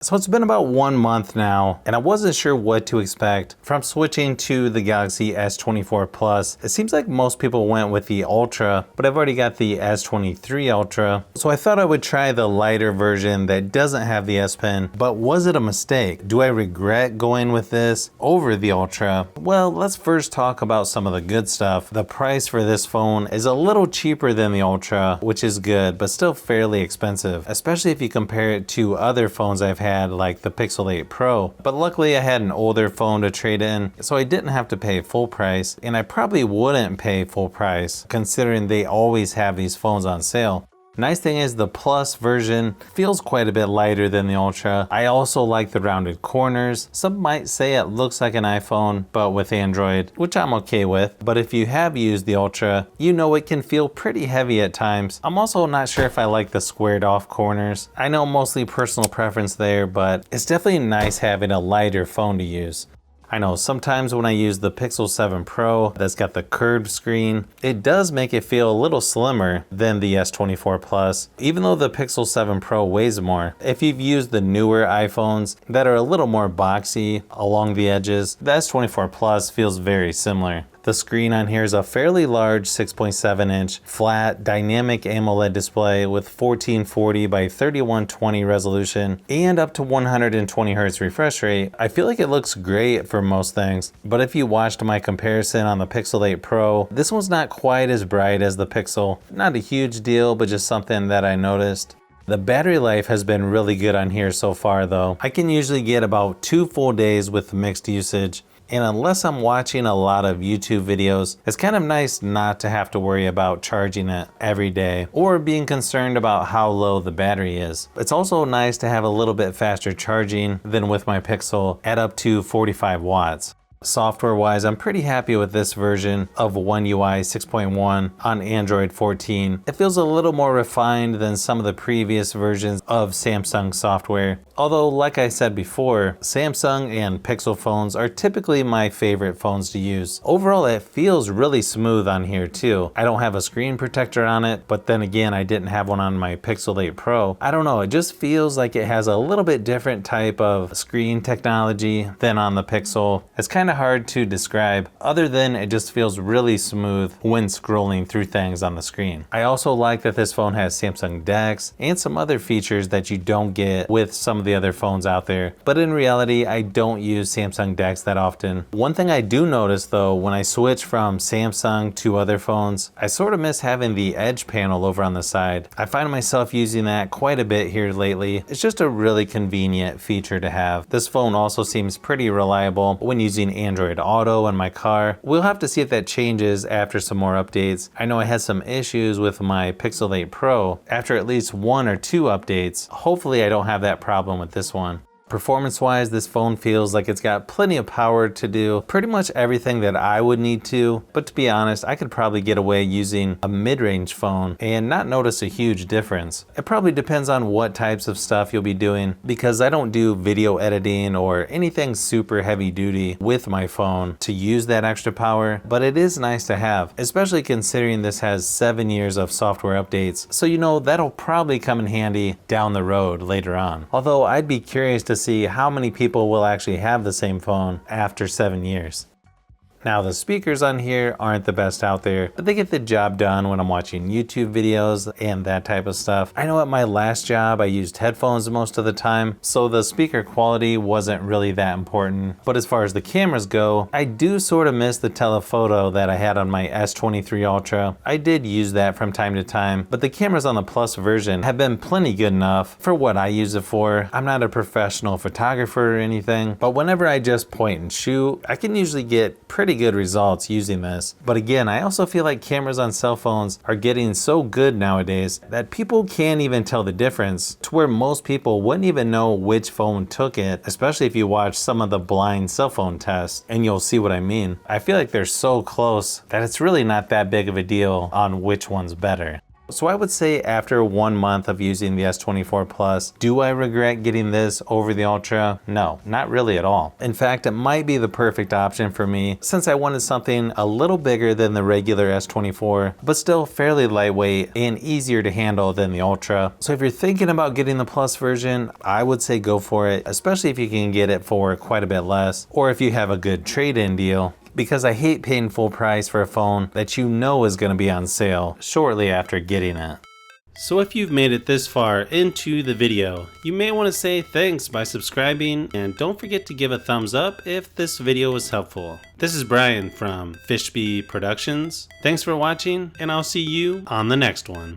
So it's been about 1 month now, and I wasn't sure what to expect from switching to the Galaxy S24 Plus. It seems like most people went with the Ultra, but I've already got the S23 Ultra. So I thought I would try the lighter version that doesn't have the S Pen, but was it a mistake? Do I regret going with this over the Ultra? Well, let's first talk about some of the good stuff. The price for this phone is a little cheaper than the Ultra, which is good, but still fairly expensive, especially if you compare it to other phones I've had like the Pixel 8 Pro. But luckily I had an older phone to trade in, so I didn't have to pay full price, and I probably wouldn't pay full price considering they always have these phones on sale. Nice thing is the Plus version feels quite a bit lighter than the Ultra. I also like the rounded corners. Some might say it looks like an iPhone, but with Android, which I'm okay with. But if you have used the Ultra, you know it can feel pretty heavy at times. I'm also not sure if I like the squared off corners. I know mostly personal preference there, but it's definitely nice having a lighter phone to use. I know sometimes when I use the Pixel 7 Pro that's got the curved screen, it does make it feel a little slimmer than the S24 Plus, even though the Pixel 7 Pro weighs more. If you've used the newer iPhones that are a little more boxy along the edges, the S24 Plus feels very similar. The screen on here is a fairly large 6.7-inch flat dynamic AMOLED display with 1440 by 3120 resolution and up to 120 Hz refresh rate. I feel like it looks great for most things, but if you watched my comparison on the Pixel 8 Pro, this one's not quite as bright as the Pixel. Not a huge deal, but just something that I noticed. The battery life has been really good on here so far though. I can usually get about 2 full days with mixed usage. And unless I'm watching a lot of YouTube videos, it's kind of nice not to have to worry about charging it every day or being concerned about how low the battery is. It's also nice to have a little bit faster charging than with my Pixel at up to 45 watts. Software-wise, I'm pretty happy with this version of One UI 6.1 on Android 14. It feels a little more refined than some of the previous versions of Samsung software. Although, like I said before, Samsung and Pixel phones are typically my favorite phones to use. Overall, it feels really smooth on here too. I don't have a screen protector on it, but then again, I didn't have one on my Pixel 8 Pro. I don't know, it just feels like it has a little bit different type of screen technology than on the Pixel. It's kind of hard to describe other than it just feels really smooth when scrolling through things on the screen. I also like that this phone has Samsung DeX and some other features that you don't get with some of the other phones out there, but in reality I don't use Samsung DeX that often. One thing I do notice though, when I switch from Samsung to other phones, I sort of miss having the edge panel over on the side. I find myself using that quite a bit here lately. It's just a really convenient feature to have. This phone also seems pretty reliable when using Android Auto in my car. We'll have to see if that changes after some more updates. I know I had some issues with my Pixel 8 Pro after at least 1 or 2 updates. Hopefully I don't have that problem with this one. Performance-wise, this phone feels like it's got plenty of power to do pretty much everything that I would need to, but to be honest, I could probably get away using a mid-range phone and not notice a huge difference. It probably depends on what types of stuff you'll be doing, because I don't do video editing or anything super heavy-duty with my phone to use that extra power, but it is nice to have, especially considering this has 7 years of software updates, so you know that'll probably come in handy down the road later on. Although I'd be curious to see how many people will actually have the same phone after 7 years. Now the speakers on here aren't the best out there, but they get the job done when I'm watching YouTube videos and that type of stuff. I know at my last job I used headphones most of the time, so the speaker quality wasn't really that important. But as far as the cameras go, I do sort of miss the telephoto that I had on my S23 Ultra. I did use that from time to time, but the cameras on the Plus version have been plenty good enough for what I use it for. I'm not a professional photographer or anything, but whenever I just point and shoot, I can usually get pretty good results using this. But again, I also feel like cameras on cell phones are getting so good nowadays that people can't even tell the difference, to where most people wouldn't even know which phone took it, especially if you watch some of the blind cell phone tests, and you'll see what I mean. I feel like they're so close that it's really not that big of a deal on which one's better. So I would say after 1 month of using the S24 Plus, do I regret getting this over the Ultra? No, not really at all. In fact, it might be the perfect option for me since I wanted something a little bigger than the regular S24, but still fairly lightweight and easier to handle than the Ultra. So if you're thinking about getting the Plus version, I would say go for it, especially if you can get it for quite a bit less, or if you have a good trade-in deal. Because I hate paying full price for a phone that you know is going to be on sale shortly after getting it. So if you've made it this far into the video, you may want to say thanks by subscribing, and don't forget to give a thumbs up if this video was helpful. This is Brian from Fishbee Productions. Thanks for watching, and I'll see you on the next one.